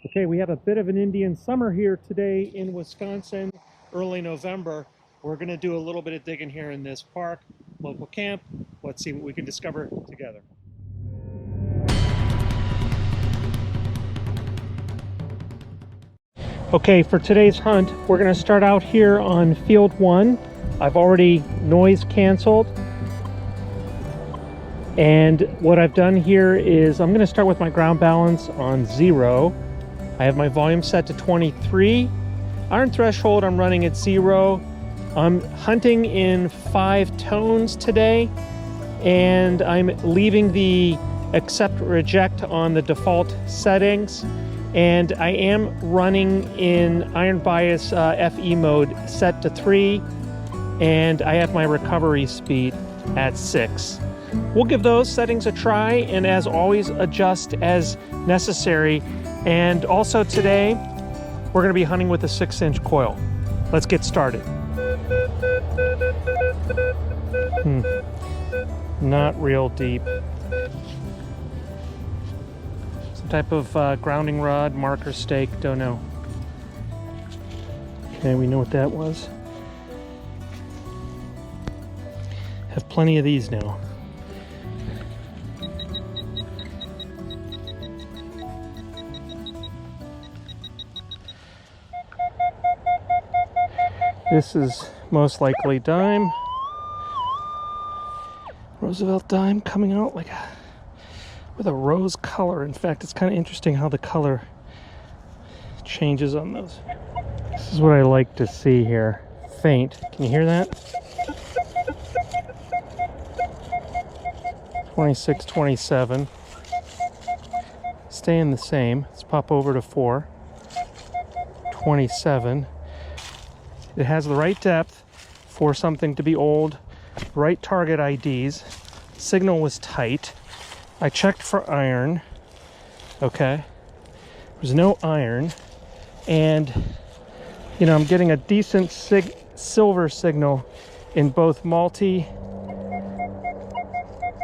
Okay, we have a bit of an Indian summer here today in Wisconsin, early November. We're going to do a little bit of digging here in this park, local camp. Let's see what we can discover together. Okay, for today's hunt, we're going to start out here on field 1. I've already noise canceled. And what I've done here is I'm going to start with my ground balance on 0. I have my volume set to 23. Iron threshold I'm running at 0. I'm hunting in 5 tones today, and I'm leaving the accept reject on the default settings, and I am running in iron bias FE mode set to 3, and I have my recovery speed at 6. We'll give those settings a try, and as always, adjust as necessary. And also today, we're going to be hunting with a 6-inch coil. Let's get started. Not real deep. Some type of grounding rod, marker stake, don't know. Okay, we know what that was. Have plenty of these now. This is most likely dime. Roosevelt dime coming out like with a rose color. In fact, it's kind of interesting how the color changes on those. This is what I like to see here. Faint. Can you hear that? 26, 27. Staying the same. Let's pop over to 4. 27. It has the right depth for something to be old, right target IDs. Signal was tight. I checked for iron. Okay. There's no iron. And, you know, I'm getting a decent silver signal in both multi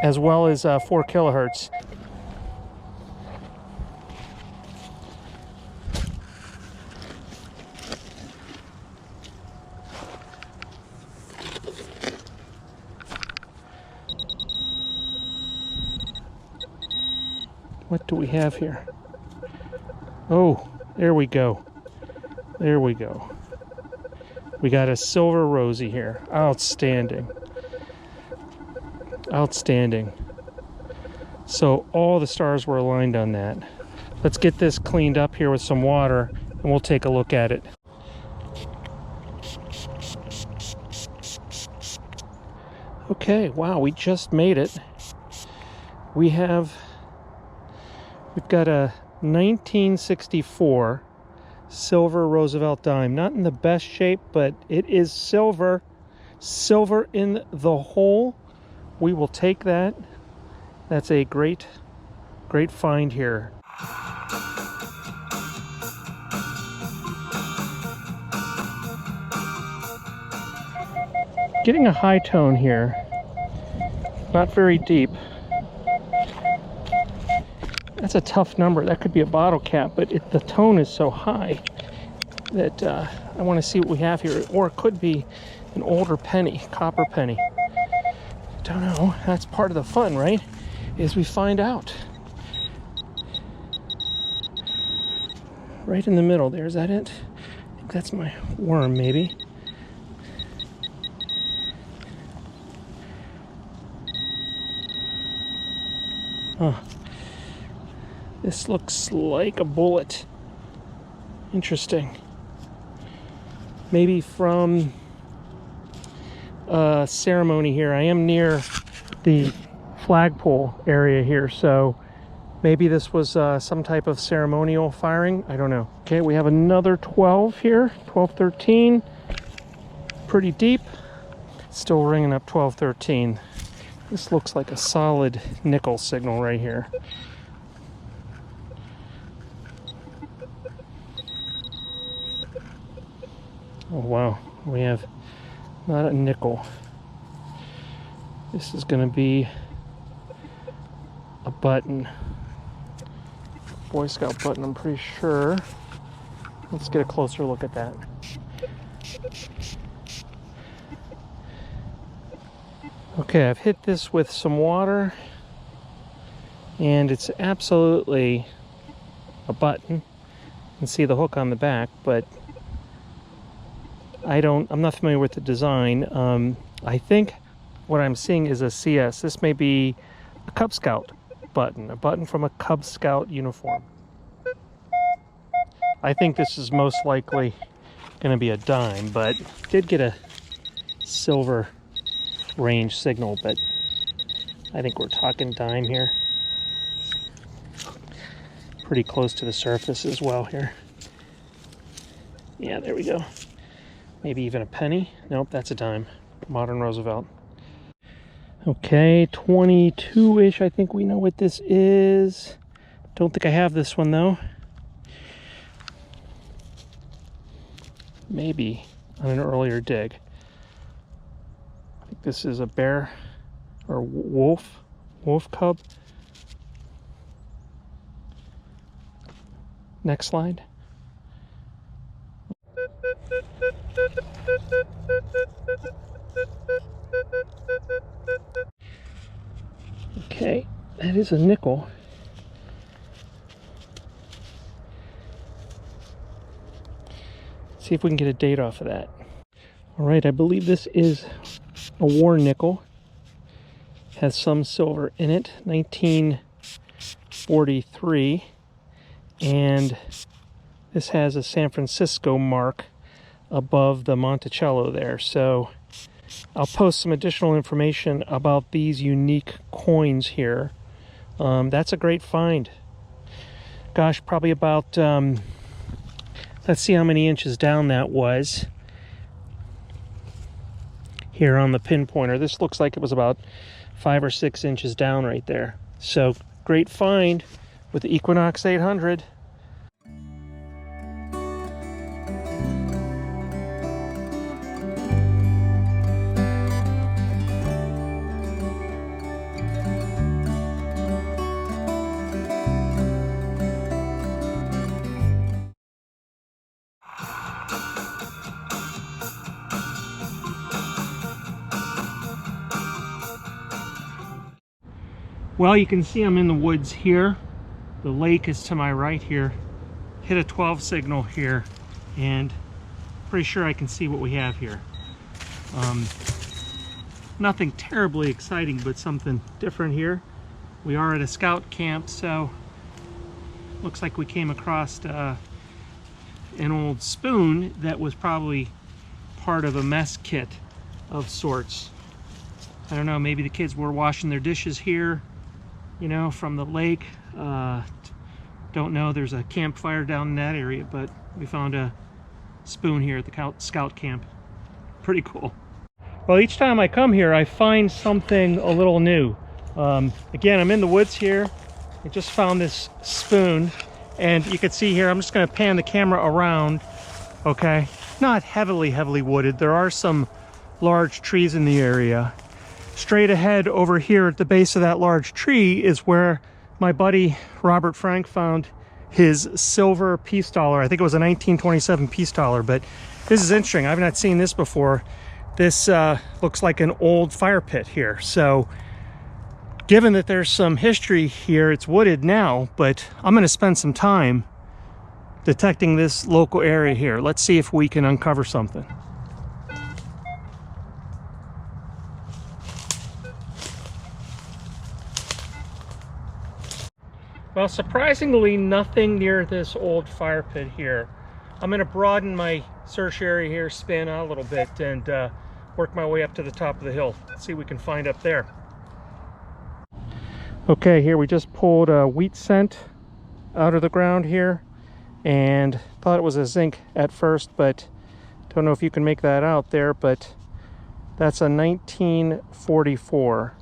as well as 4 kilohertz. What do we have here? Oh, there we go. There we go. We got a silver rosy here. Outstanding. Outstanding. So all the stars were aligned on that. Let's get this cleaned up here with some water, and we'll take a look at it. Okay, wow, we just made it. We've got a 1964 silver Roosevelt dime. Not in the best shape, but it is silver. Silver in the hole. We will take that. That's a great find here. Getting a high tone here. Not very deep. That's a tough number. That could be a bottle cap, but the tone is so high that I want to see what we have here. Or it could be an older penny, copper penny. Don't know. That's part of the fun, right? Is we find out. Right in the middle there. Is that it? I think that's my worm, maybe. Huh. This looks like a bullet. Interesting. Maybe from a ceremony here. I am near the flagpole area here, so maybe this was some type of ceremonial firing. I don't know. Okay, we have another 12 here. 12, 13. Pretty deep. Still ringing up 12, 13. This looks like a solid nickel signal right here. Oh wow, we have not a nickel. This is going to be a button. Boy Scout button, I'm pretty sure. Let's get a closer look at that. Okay, I've hit this with some water, and it's absolutely a button. You can see the hook on the back, but I'm not familiar with the design. I think what I'm seeing is a CS. This may be a Cub Scout button, a button from a Cub Scout uniform. I think this is most likely going to be a dime, but did get a silver range signal, but I think we're talking dime here. Pretty close to the surface as well here. Yeah, there we go. Maybe even a penny. Nope, that's a dime. Modern Roosevelt. Okay, 22-ish. I think we know what this is. Don't think I have this one though. Maybe on an earlier dig. I think this is a bear or wolf cub. Next slide. Okay, that is a nickel. See if we can get a date off of that. All right, I believe this is a war nickel. Has some silver in it, 1943. And this has a San Francisco mark above the Monticello there. So I'll post some additional information about these unique coins here. That's a great find. Gosh, probably about, let's see how many inches down that was. Here on the pinpointer. This looks like it was about 5 or 6 inches down right there. So great find with the Equinox 800. Well, you can see I'm in the woods here. The lake is to my right here. Hit a 12 signal here, and pretty sure I can see what we have here. Nothing terribly exciting, but something different here. We are at a scout camp, so looks like we came across an old spoon that was probably part of a mess kit of sorts. I don't know, maybe the kids were washing their dishes here, you know, from the lake. Don't know, there's a campfire down in that area, but we found a spoon here at the scout camp. Pretty cool. Well, each time I come here, I find something a little new. Again, I'm in the woods here. I just found this spoon, and you can see here, I'm just going to pan the camera around. Okay, not heavily wooded. There are some large trees in the area. Straight ahead over here at the base of that large tree is where my buddy Robert Frank found his silver peace dollar. I think it was a 1927 peace dollar, but this is interesting. I've not seen this before. This looks like an old fire pit here. So given that there's some history here, it's wooded now, but I'm going to spend some time detecting this local area here. Let's see if we can uncover something. Well, surprisingly, nothing near this old fire pit here. I'm going to broaden my search area here, spin out a little bit, and work my way up to the top of the hill. See what we can find up there. Okay, here we just pulled a wheat cent out of the ground here, and thought it was a zinc at first, but don't know if you can make that out there, but that's a 1944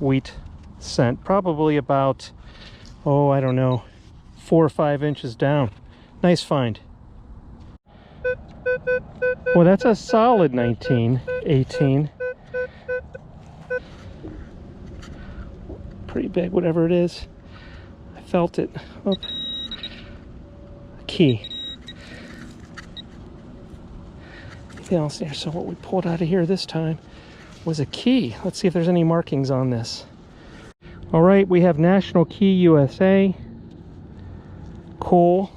wheat cent, probably about, oh, I don't know, 4 or 5 inches down. Nice find. Well, that's a solid 1918. Pretty big, whatever it is. I felt it. Oh. Key. Anything else there? So what we pulled out of here this time was a key. Let's see if there's any markings on this. All right, we have National Key USA, Cole,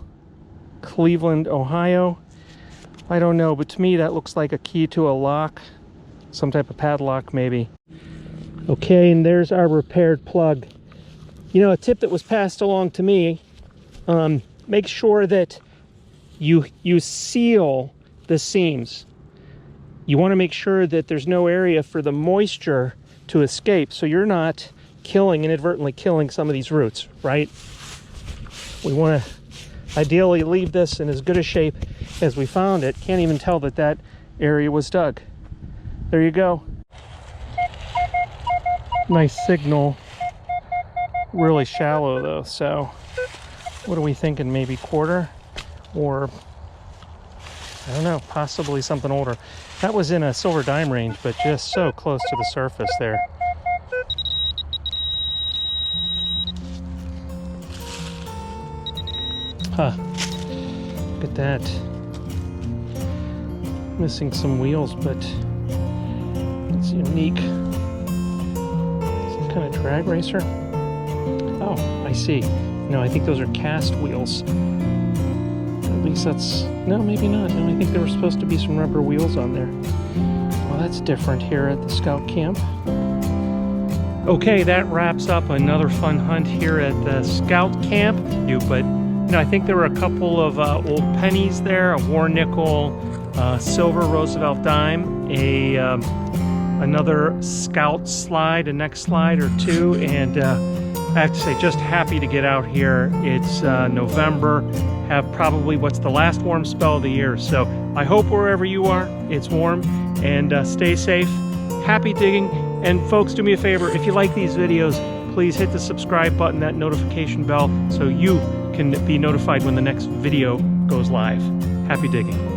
Cleveland, Ohio. I don't know, but to me that looks like a key to a lock, some type of padlock maybe. Okay, and there's our repaired plug. You know, a tip that was passed along to me, make sure that you seal the seams. You want to make sure that there's no area for the moisture to escape, so you're not inadvertently killing some of these roots, right? We want to ideally leave this in as good a shape as we found it. Can't even tell that that area was dug. There you go. Nice signal. Really shallow though, so what are we thinking? Maybe quarter, or I don't know, possibly something older. That was in a silver dime range, but just so close to the surface there. Huh, look at that. Missing some wheels, but it's unique. Some kind of drag racer. Oh, I see. No, I think those are cast wheels. At least that's, no, maybe not. No, I think there were supposed to be some rubber wheels on there. Well, that's different here at the Scout Camp. Okay, that wraps up another fun hunt here at the Scout Camp. But you know, I think there were a couple of old pennies there, a war nickel, silver Roosevelt dime, another Scout slide, a neck slide or two, and I have to say, just happy to get out here. It's November, have probably what's the last warm spell of the year, so I hope wherever you are, it's warm, and stay safe. Happy digging, and folks, do me a favor, if you like these videos, please hit the subscribe button, that notification bell, so you can be notified when the next video goes live. Happy digging.